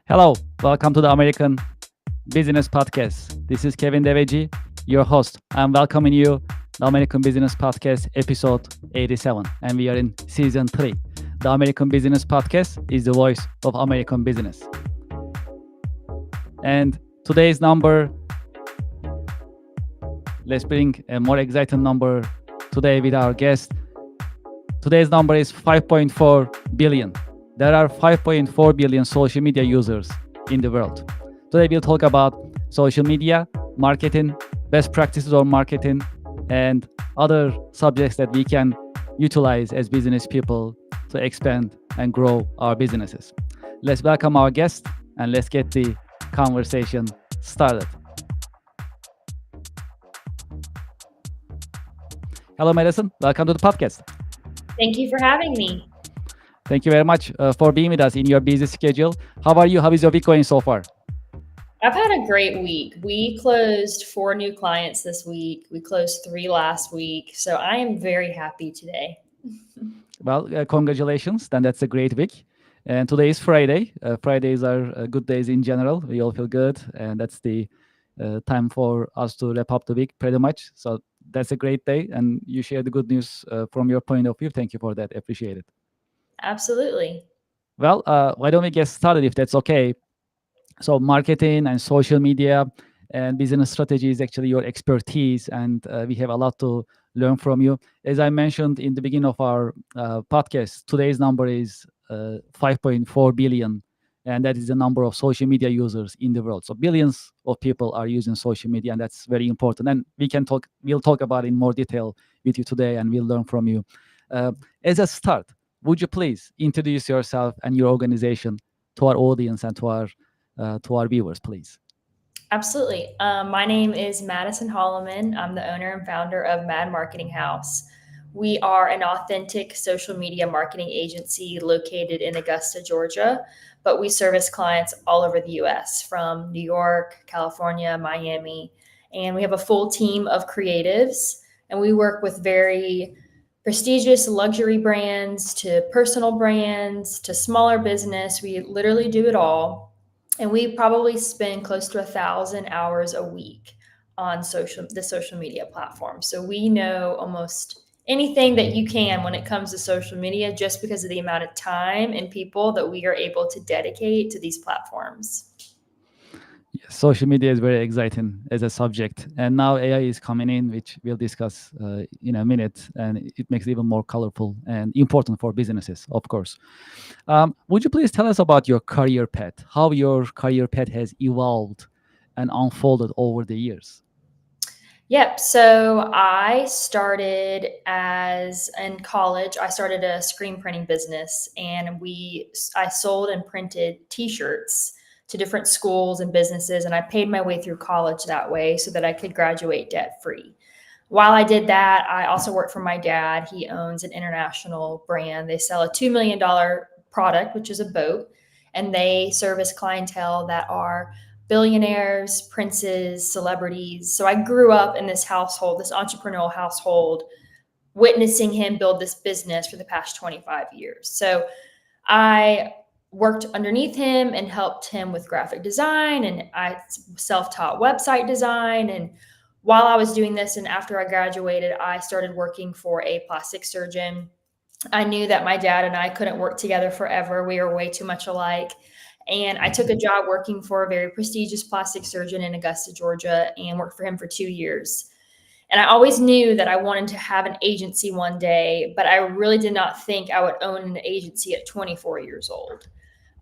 Hello, welcome to the American Business Podcast. This is Kevin Devecioglu, your host. I'm welcoming you the American Business Podcast episode 87, and we are in season 3. The American Business Podcast is the voice of American business. And today's number, let's bring a more exciting number today with our guest. Today's number is 5.4 billion. There are 5.4 billion social media users in the world. Today we'll talk about social media, marketing, best practices on marketing, and other subjects that we can utilize as business people to expand and grow our businesses. Let's welcome our guest and let's get the conversation started. Hello, Madison. Welcome to the podcast. Thank you for having me. Thank you very much for being with us in your busy schedule. How are you? How is your week going so far? I've had a great week. We closed 4 new clients this week. We closed 3 last week. So I am very happy today. Well, congratulations. Then that's a great week. And today is Friday. Fridays are good days in general. We all feel good. And that's the time for us to wrap up the week pretty much. So that's a great day. And you share the good news from your point of view. Thank you for that. Appreciate it. Absolutely. Well, why don't we get started if that's okay? So marketing and social media and business strategy is actually your expertise, and we have a lot to learn from you. As I mentioned in the beginning of our podcast, today's number is 5.4 billion, and that is the number of social media users in the world. So billions of people are using social media, and that's very important. And we'll talk about it in more detail with you today, and we'll learn from you. As a start, would you please introduce yourself and your organization to our audience and to our viewers, please? Absolutely. My name is Madison Holloman. I'm the owner and founder of Mad Marketing House. We are an authentic social media marketing agency located in Augusta, Georgia, but we service clients all over the U.S. from New York, California, Miami, and we have a full team of creatives, and we work with very prestigious luxury brands to personal brands to smaller business. We literally do it all. And we probably spend close to 1,000 hours a week on the social media platform. So we know almost anything that you can when it comes to social media, just because of the amount of time and people that we are able to dedicate to these platforms. Yes, social media is very exciting as a subject, and now AI is coming in, which we'll discuss in a minute, and it makes it even more colorful and important for businesses, of course. Would you please tell us about your career path, how your career path has evolved and unfolded over the years? Yep. So I started in college. I started a screen printing business, and I sold and printed T-shirts to different schools and businesses, and I paid my way through college that way so that I could graduate debt free. While I did that, I also worked for my dad. He owns an international brand. They sell a $2 million product, which is a boat, and they service clientele that are billionaires, princes, celebrities. So I grew up in this household, this entrepreneurial household, witnessing him build this business for the past 25 years. So I worked underneath him and helped him with graphic design, and I self-taught website design. And while I was doing this and after I graduated, I started working for a plastic surgeon. I knew that my dad and I couldn't work together forever. We were way too much alike. And I took a job working for a very prestigious plastic surgeon in Augusta, Georgia, and worked for him for 2 years. And I always knew that I wanted to have an agency one day, but I really did not think I would own an agency at 24 years old.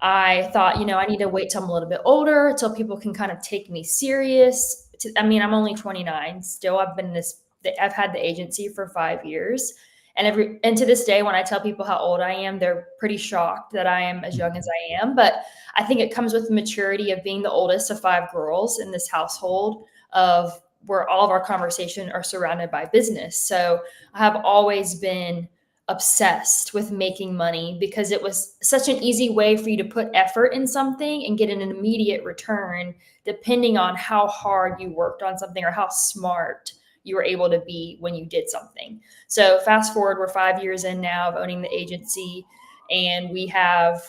I thought, I need to wait till I'm a little bit older, till people can kind of take me serious. I'm only 29 still. I've had the agency for 5 years. And to this day, when I tell people how old I am, they're pretty shocked that I am as young as I am. But I think it comes with the maturity of being the oldest of 5 girls in this household, of where all of our conversation are surrounded by business. So I have always been obsessed with making money because it was such an easy way for you to put effort in something and get an immediate return, depending on how hard you worked on something or how smart you were able to be when you did something. So fast forward, we're 5 years in now of owning the agency, and we have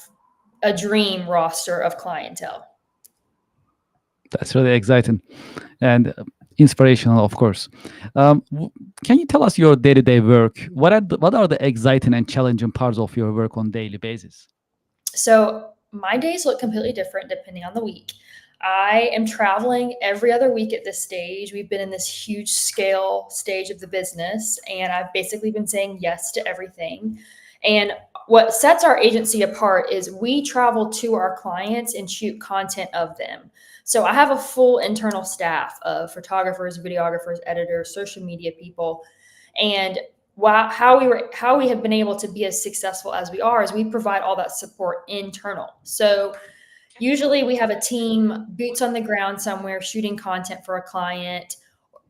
a dream roster of clientele. That's really exciting and inspirational, of course. Can you tell us your day-to-day work? What are the exciting and challenging parts of your work on daily basis? So my days look completely different depending on the week. I am traveling every other week at this stage. We've been in this huge scale stage of the business, and I've basically been saying yes to everything. And what sets our agency apart is we travel to our clients and shoot content of them. So I have a full internal staff of photographers, videographers, editors, social media people, and how we have been able to be as successful as we are is we provide all that support internal. So usually we have a team boots on the ground somewhere shooting content for a client,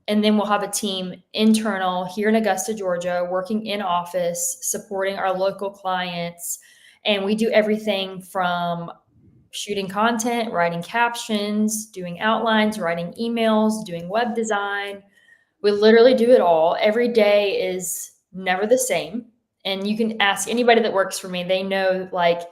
and then we'll have a team internal here in Augusta, Georgia, working in office, supporting our local clients. And we do everything from shooting content, writing captions, doing outlines, writing emails, doing web design. We literally do it all. Every day is never the same. And you can ask anybody that works for me, they know, like,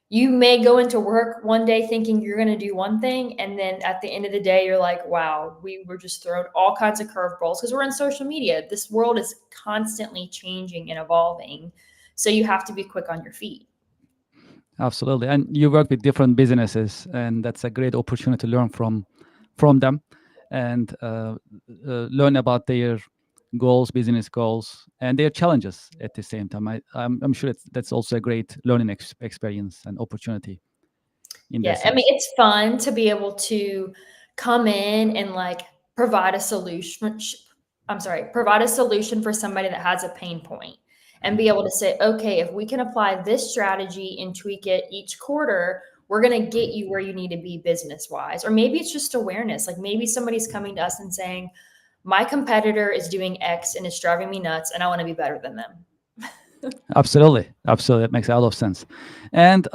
you may go into work one day thinking you're going to do one thing. And then at the end of the day, you're like, wow, we were just thrown all kinds of curveballs because we're in social media. This world is constantly changing and evolving. So you have to be quick on your feet. Absolutely, and you work with different businesses, and that's a great opportunity to learn from them, and learn about their goals, business goals, and their challenges at the same time. I'm sure that's also a great learning experience and opportunity in that Yeah, I mean, sense. it's fun to be able to come in and like provide a solution. Provide a solution for somebody that has a pain point and be able to say, okay, if we can apply this strategy and tweak it each quarter, we're going to get you where you need to be business wise. Or maybe it's just awareness. Like maybe somebody's coming to us and saying, my competitor is doing X and it's driving me nuts and I want to be better than them. Absolutely, absolutely, it makes a lot of sense. And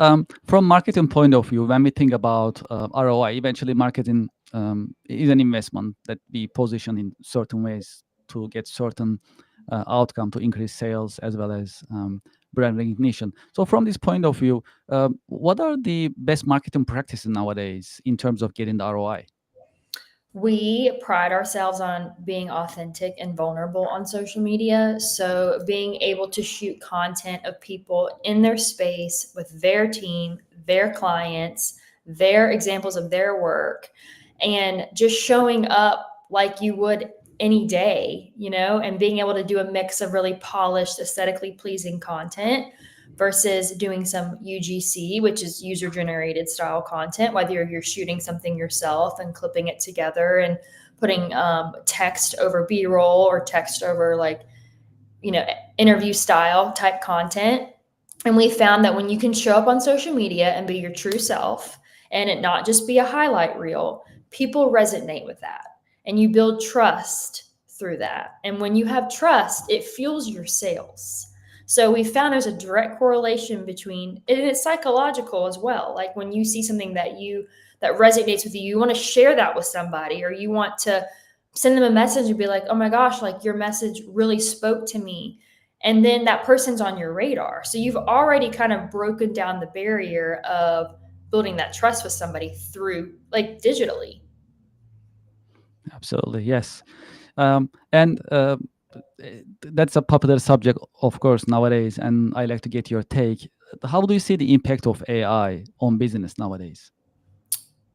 from marketing point of view, when we think about ROI, eventually marketing is an investment that we position in certain ways to get certain outcome to increase sales as well as brand recognition. So from this point of view, what are the best marketing practices nowadays in terms of getting the ROI? We pride ourselves on being authentic and vulnerable on social media. So, being able to shoot content of people in their space with their team, their clients, their examples of their work, and just showing up like you would any day, and being able to do a mix of really polished, aesthetically pleasing content versus doing some UGC, which is user generated style content, whether you're shooting something yourself and clipping it together and putting text over B-roll or text over interview style type content. And we found that when you can show up on social media and be your true self and it not just be a highlight reel, people resonate with that and you build trust through that. And when you have trust, it fuels your sales. So we found there's a direct correlation between, and it's psychological as well. Like when you see something that resonates with you, you want to share that with somebody, or you want to send them a message and be like, oh my gosh, like your message really spoke to me. And then that person's on your radar. So you've already kind of broken down the barrier of building that trust with somebody through like digitally. Absolutely, yes. And that's a popular subject, of course, nowadays. And I like to get your take. How do you see the impact of AI on business nowadays?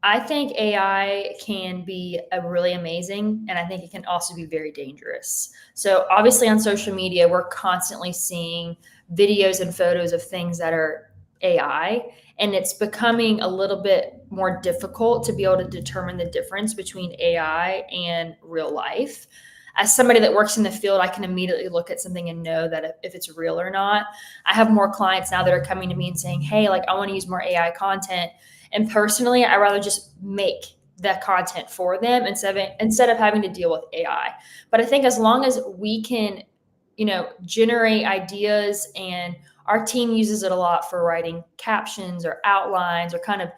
I think AI can be a really amazing, and I think it can also be very dangerous. So obviously on social media, we're constantly seeing videos and photos of things that are AI, and it's becoming a little bit more difficult to be able to determine the difference between AI and real life. As somebody that works in the field, I can immediately look at something and know that if it's real or not. I have more clients now that are coming to me and saying, hey, like I want to use more AI content. And personally, I rather just make that content for them instead of having to deal with AI. But I think as long as we can, generate ideas, and our team uses it a lot for writing captions or outlines or kind of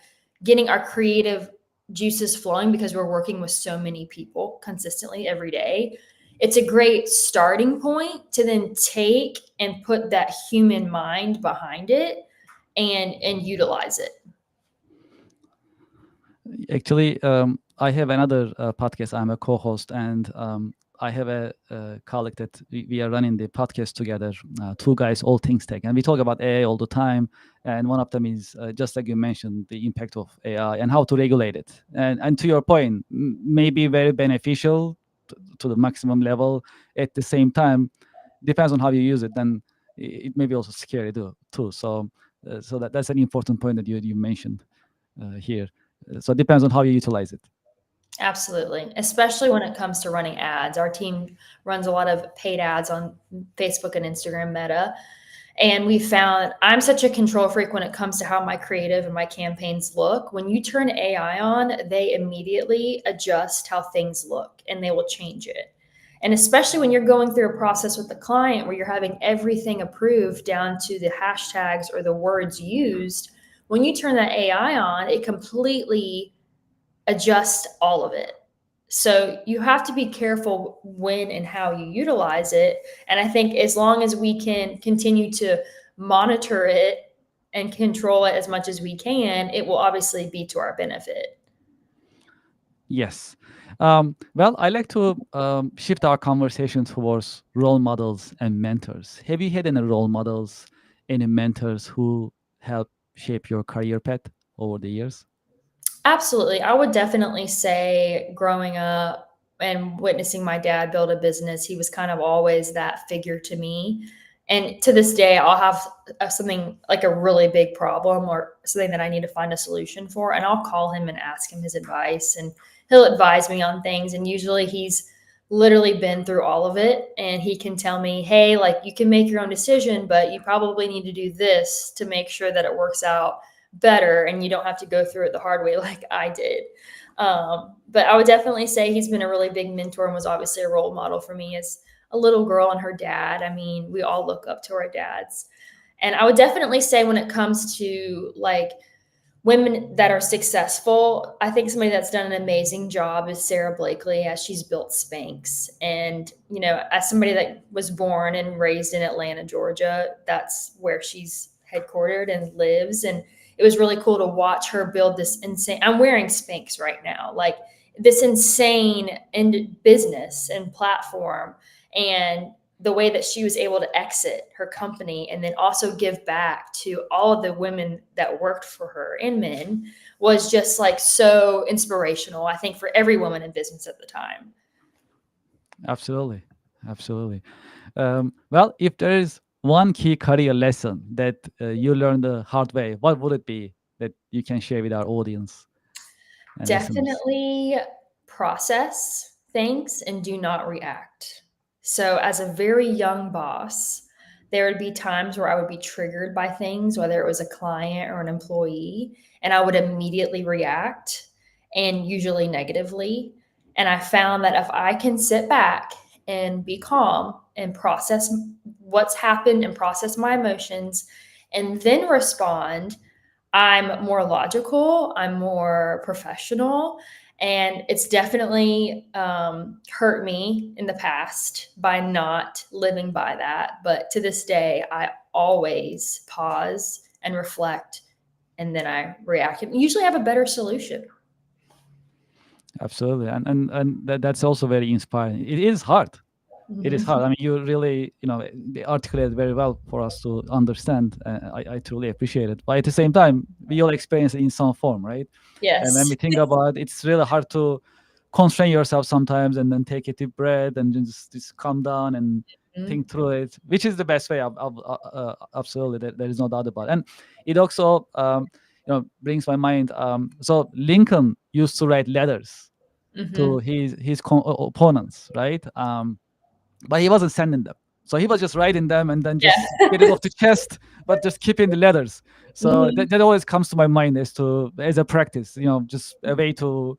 getting our creative juices flowing because we're working with so many people consistently every day. It's a great starting point to then take and put that human mind behind it and utilize it. Actually, I have another podcast. I'm a co-host, and I have a colleague that we are running the podcast together. Two guys, all things tech, and we talk about AI all the time. And one of them is just like you mentioned, the impact of AI and how to regulate it. And to your point, may be very beneficial to the maximum level. At the same time, depends on how you use it. Then it may be also scary too. So that's an important point that you mentioned here. So it depends on how you utilize it. Absolutely. Especially when it comes to running ads. Our team runs a lot of paid ads on Facebook and Instagram Meta. And we found I'm such a control freak when it comes to how my creative and my campaigns look. When you turn AI on, they immediately adjust how things look and they will change it. And especially when you're going through a process with the client where you're having everything approved down to the hashtags or the words used, when you turn that AI on, it completely adjust all of it. So you have to be careful when and how you utilize it. And I think as long as we can continue to monitor it and control it as much as we can, it will obviously be to our benefit. Yes. Well, I like to shift our conversation towards role models and mentors. Have you had any role models, any mentors who help shape your career path over the years? Absolutely. I would definitely say growing up and witnessing my dad build a business, he was kind of always that figure to me. And to this day, I'll have something like a really big problem or something that I need to find a solution for. And I'll call him and ask him his advice, and he'll advise me on things. And usually he's literally been through all of it. And he can tell me, hey, like you can make your own decision, but you probably need to do this to make sure that it works out better and you don't have to go through it the hard way like I did. But I would definitely say he's been a really big mentor and was obviously a role model for me as a little girl and her dad. I mean, we all look up to our dads. And I would definitely say when it comes to like women that are successful, I think somebody that's done an amazing job is Sarah Blakely, as she's built Spanx. And, you know, as somebody that was born and raised in Atlanta, Georgia, that's where she's headquartered and lives. And it was really cool to watch her build this insane, I'm wearing Spanx right now, like this insane business and platform. And the way that she was able to exit her company and then also give back to all of the women that worked for her and men was just like so inspirational, I think, for every woman in business at the time. Absolutely. Absolutely. Well, if there is one key career lesson that you learned the hard way, what would it be that you can share with our audience and listeners? Definitely process things and do not react. So, as a very young boss, there would be times where I would be triggered by things, whether it was a client or an employee, and I would immediately react and usually negatively. And I found that if I can sit back and be calm and process what's happened and process my emotions and then respond, I'm more logical, I'm more professional, and it's definitely hurt me in the past by not living by that. But to this day, I always pause and reflect, and then I react. And usually have a better solution. Absolutely. And that's also very inspiring. It is hard. It is hard. I mean, you really, they articulate very well for us to understand. I truly appreciate it. But at the same time, we all experience it in some form, right? And when Yes. we think about it, it's really hard to constrain yourself sometimes and then take a deep breath and just calm down and Mhm. think through it, which is the best way. Absolutely, there is no doubt about it. And it also, brings my mind. So Lincoln used to write letters to Mhm. his opponents, right? But he wasn't sending them. So he was just writing them and then Yeah. just get it off the chest, but just keeping the letters. So Mhm. that always comes to my mind as a practice, just a way to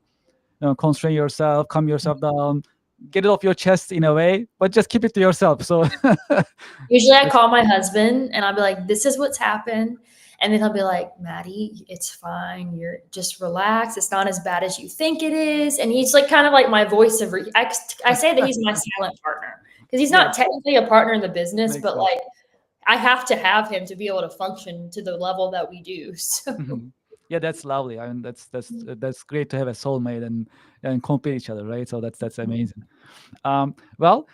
constrain yourself, calm yourself down, get it off your chest in a way, but just keep it to yourself. So Usually I that's call my husband and I'll be like, this is what's happened. And then he'll be like, Maddie, it's fine. You're just relax. It's not as bad as you think it is. And he's like kind of like my voice of I say that he's my silent partner because he's yeah, not technically a partner in the business, makes but sense. like I have to have him to be able to function to the level that we do. So Mhm. Yeah, that's lovely. I mean, that's great to have a soulmate and complete each other, right? So that's amazing. Well,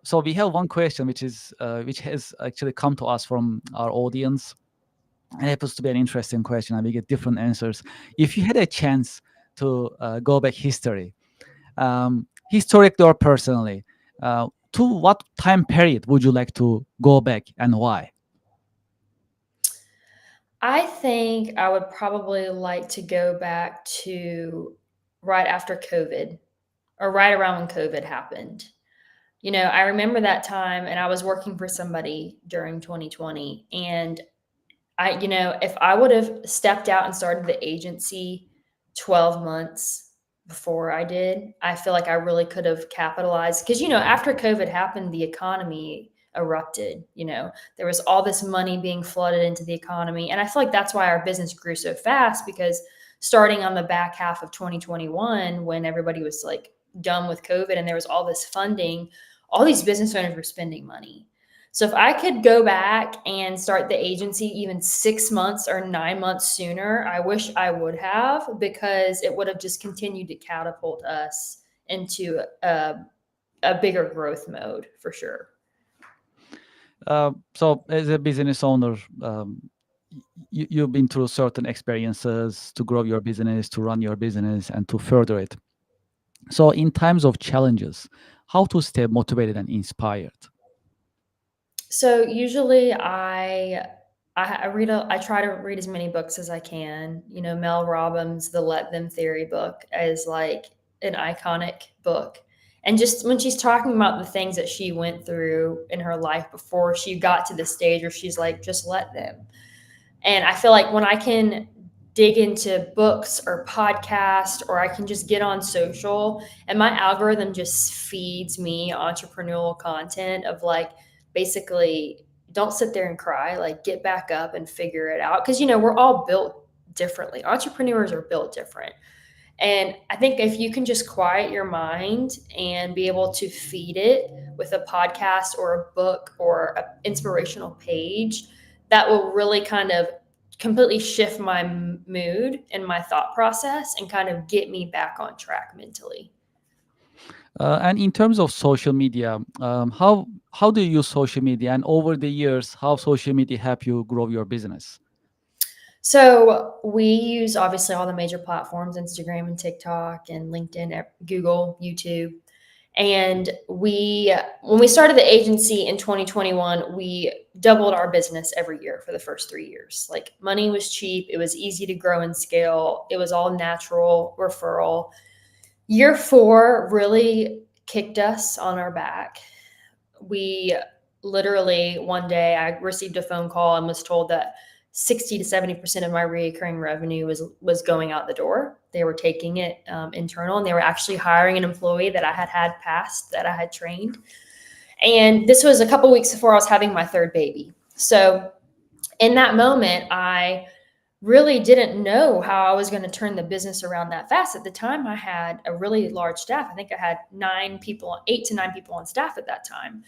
so we have one question which has actually come to us from our audience. It happens to be an interesting question, and we get different answers. If you had a chance to go back history, historically or personally, to what time period would you like to go back and why? I think I would probably like to go back to right after COVID or right around when COVID happened. I remember that time and I was working for somebody during 2020. And if I would have stepped out and started the agency 12 months before I did, I feel like I really could have capitalized because, after COVID happened, the economy erupted. There was all this money being flooded into the economy. And I feel like that's why our business grew so fast because starting on the back half of 2021, when everybody was like done with COVID and there was all this funding, all these business owners were spending money. So if I could go back and start the agency even 6 months or 9 months sooner, I wish I would have because it would have just continued to catapult us into a bigger growth mode for sure. So, as a business owner, you've been through certain experiences to grow your business, to run your business, and to further it. So, in times of challenges, how to stay motivated and inspired? So usually I try to read as many books as I can. Mel Robbins' The Let Them Theory book is like an iconic book. And just when she's talking about the things that she went through in her life before she got to the stage where she's like, just let them. And I feel like when I can dig into books or podcasts, or I can just get on social and my algorithm just feeds me entrepreneurial content of like, basically, don't sit there and cry, like get back up and figure it out. Cause we're all built differently. Entrepreneurs are built different. And I think if you can just quiet your mind and be able to feed it with a podcast or a book or an inspirational page, that will really kind of completely shift my mood and my thought process and kind of get me back on track mentally. And in terms of social media, how do you use social media? And over the years, how social media help you grow your business? So we use obviously all the major platforms, Instagram and TikTok and LinkedIn, Google, YouTube. And when we started the agency in 2021, we doubled our business every year for the first 3 years. Like money was cheap. It was easy to grow and scale. It was all natural referral. Year 4 really kicked us on our back. We literally one day I received a phone call and was told that 60 to 70% of my recurring revenue was going out the door. They were taking it internal, and they were actually hiring an employee that I had passed, that I had trained. And this was a couple weeks before I was having my third baby. So in that moment, I really didn't know how I was going to turn the business around that fast. At the time, I had a really large staff. I think I had 8 to 9 people on staff at that time.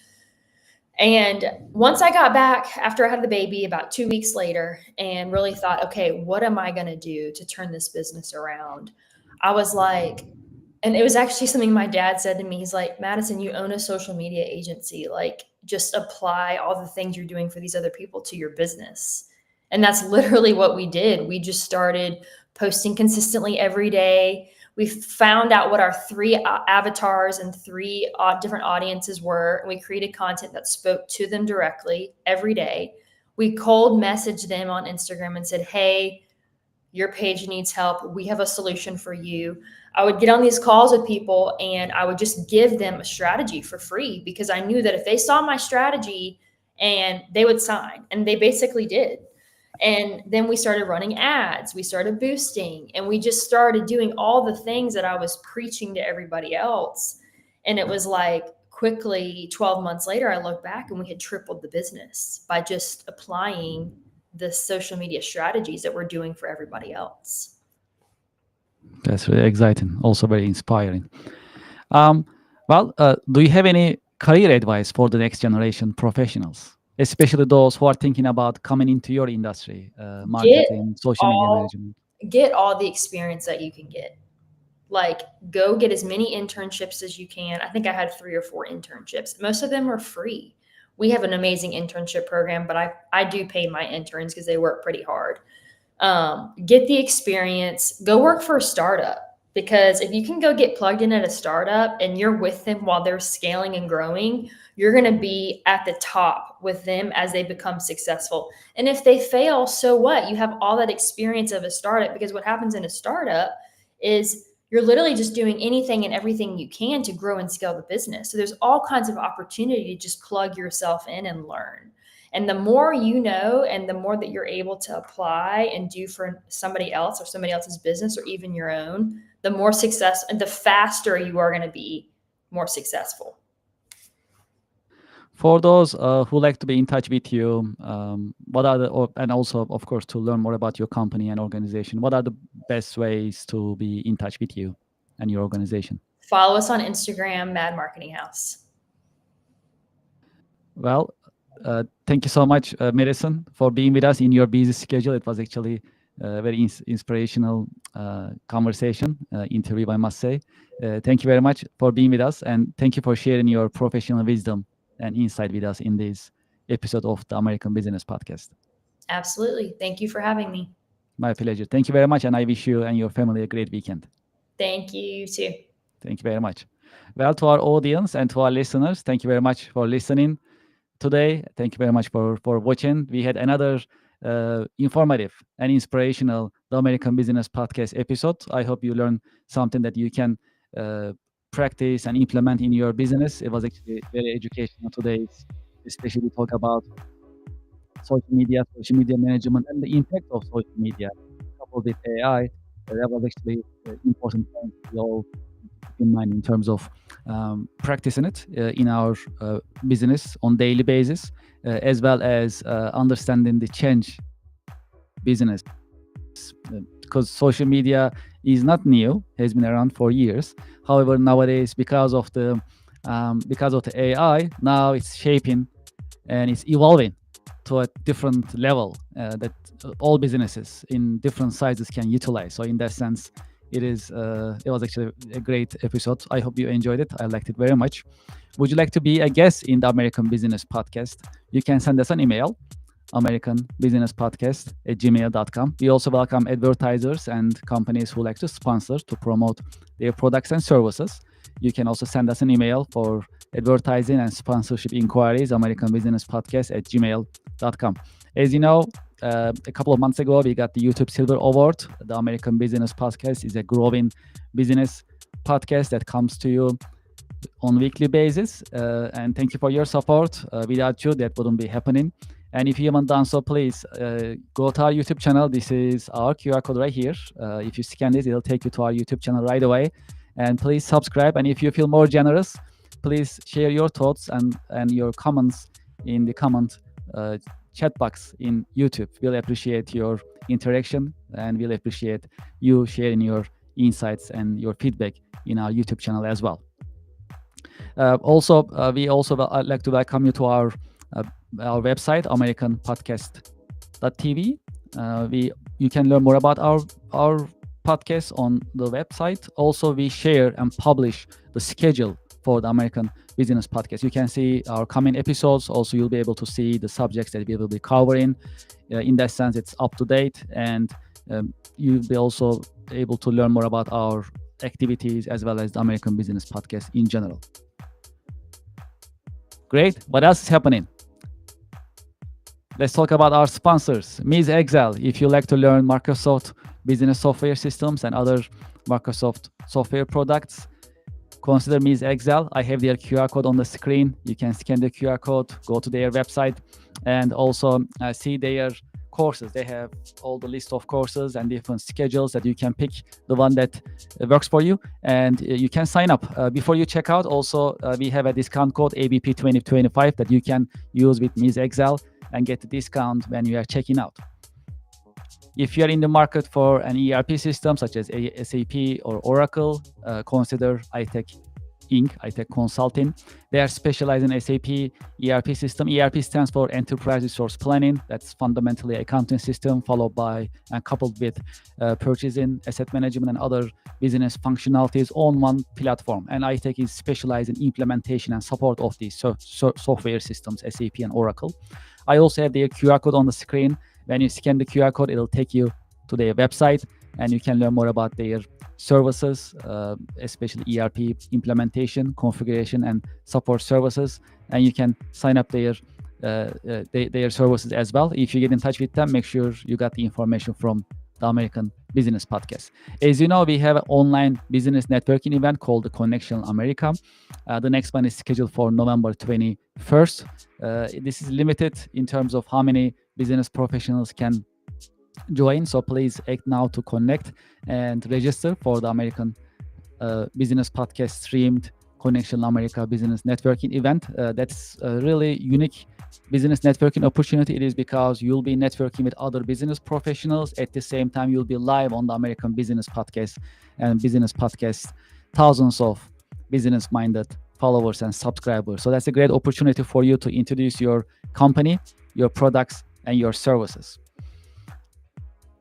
And once I got back after I had the baby about 2 weeks later and really thought, okay, what am I going to do to turn this business around? I was like, and it was actually something my dad said to me. He's like, Madison, you own a social media agency. Like, just apply all the things you're doing for these other people to your business. And that's literally what we did. We just started posting consistently every day. We found out what our 3 avatars and 3 different audiences were, and we created content that spoke to them directly every day. We cold messaged them on Instagram and said, hey, your page needs help. We have a solution for you. I would get on these calls with people and I would just give them a strategy for free because I knew that if they saw my strategy and they would sign, and they basically did. And then we started running ads, we started boosting, and we just started doing all the things that I was preaching to everybody else. And it was like quickly 12 months later, I look back and we had tripled the business by just applying the social media strategies that we're doing for everybody else. That's really exciting, also very inspiring. Do you have any career advice for the next generation professionals? especially those who are thinking about coming into your industry, marketing, social media management? Get all the experience that you can get. Like, go get as many internships as you can. I think I had 3 or 4 internships. Most of them were free. We have an amazing internship program, but I do pay my interns because they work pretty hard. Get the experience. Go work for a startup, because if you can go get plugged in at a startup and you're with them while they're scaling and growing, you're going to be at the top with them as they become successful. And if they fail, so what? You have all that experience of a startup, because what happens in a startup is you're literally just doing anything and everything you can to grow and scale the business. So there's all kinds of opportunity to just plug yourself in and learn. And the more you know, and the more that you're able to apply and do for somebody else or somebody else's business or even your own, the more success and the faster you are going to be more successful. For those who like to be in touch with you, what are and also, of course, to learn more about your company and organization, what are the best ways to be in touch with you and your organization? Follow us on Instagram, Mad Marketing House. Well, thank you so much, Madison, for being with us in your busy schedule. It was actually a very inspirational conversation, interview, I must say. Thank you very much for being with us, and thank you for sharing your professional wisdom and insight with us in this episode of the American Business Podcast. Absolutely. Thank you for having me. My pleasure. Thank you very much, and I wish you and your family a great weekend. Thank you, you too. Thank you very much. Well, to our audience and to our listeners, thank you very much for listening today. Thank you very much for watching. We had another informative and inspirational The American Business Podcast episode. I hope you learned something that you can practice and implement in your business. It was actually very educational today, especially talk about social media management, and the impact of social media coupled with AI. That was actually important point we all keep in mind in terms of practicing it in our business on daily basis, as well as understanding the change business. Because social media is not new, has been around for years. However, nowadays, because of the AI, now it's shaping and it's evolving to a different level that all businesses in different sizes can utilize. So in that sense, it was actually a great episode. I hope you enjoyed it. I liked it very much. Would you like to be a guest in the American Business Podcast? You can send us an email, americanbusinesspodcast@gmail.com. We also welcome advertisers and companies who like to sponsor to promote their products and services. You can also send us an email for advertising and sponsorship inquiries, americanbusinesspodcast@gmail.com. As you know, a couple of months ago, we got the YouTube Silver Award. The American Business Podcast is a growing business podcast that comes to you on weekly basis. And thank you for your support. Without you, that wouldn't be happening. And if you haven't done so, please go to our YouTube channel. This is our QR code right here. If you scan this, it'll take you to our YouTube channel right away. And please subscribe. And if you feel more generous, please share your thoughts and your comments in the comment chat box in YouTube. We'll appreciate your interaction, and we'll appreciate you sharing your insights and your feedback in our YouTube channel as well. We also like to welcome you to our website, americanpodcast.tv. You can learn more about our podcast on the website. Also, we share and publish the schedule for the American Business Podcast. You can see our coming episodes. Also, you'll be able to see the subjects that we will be covering. In that sense, it's up to date, and you'll be also able to learn more about our activities as well as the American Business Podcast in general. Great. What else is happening? Let's talk about our sponsors. Ms. Excel. If you like to learn Microsoft Business Software Systems and other Microsoft software products, consider Ms. Excel. I have their QR code on the screen. You can scan the QR code, go to their website, and also see their courses. They have all the list of courses and different schedules that you can pick the one that works for you, and you can sign up. Before you check out, also we have a discount code ABP2025 that you can use with Ms. Excel and get the discount when you are checking out. If you are in the market for an ERP system such as SAP or Oracle, consider iTech Inc., iTech Consulting. They are specialized in SAP ERP system. ERP stands for Enterprise Resource Planning. That's fundamentally accounting system followed by and coupled with purchasing, asset management, and other business functionalities on one platform. And iTech is specialized in implementation and support of these software systems, SAP and Oracle. I also have their QR code on the screen. When you scan the QR code, it'll take you to their website, and you can learn more about their services, especially ERP implementation, configuration, and support services. And you can sign up their services as well. If you get in touch with them, make sure you got the information from the American Business Podcast. As you know, we have an online business networking event called the Connectional America. The next one is scheduled for November 21st. This is limited in terms of how many business professionals can join. So please act now to connect and register for the American Business Podcast streamed Connectional America Business Networking event. That's a really unique business networking opportunity. It is because you'll be networking with other business professionals. At the same time, you'll be live on the American Business Podcast, and Business Podcast, thousands of business-minded followers and subscribers. So that's a great opportunity for you to introduce your company, your products, and your services.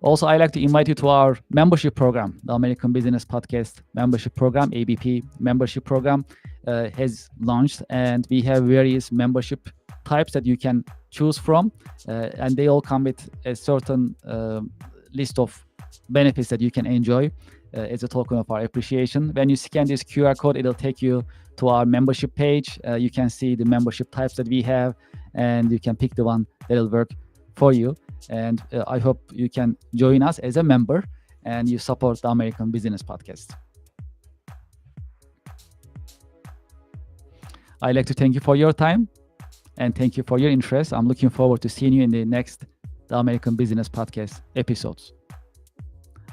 Also, I'd like to invite you to our membership program. The American Business Podcast membership program, ABP membership program, has launched, and we have various membership types that you can choose from, and they all come with a certain list of benefits that you can enjoy as a token of our appreciation. When you scan this QR code, it'll take you to our membership page. You can see the membership types that we have, and you can pick the one that'll work for you. And I hope you can join us as a member and you support the American Business Podcast. I'd like to thank you for your time and thank you for your interest. I'm looking forward to seeing you in the next The American Business Podcast episodes.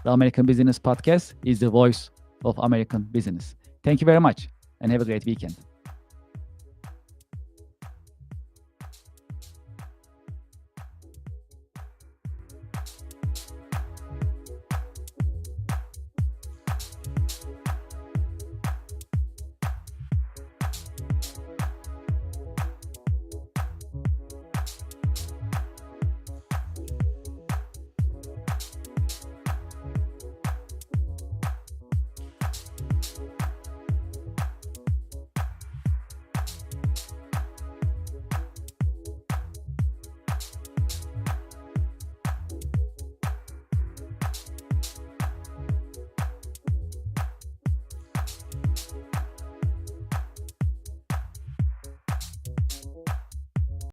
The American Business Podcast is the voice of American business. Thank you very much and have a great weekend.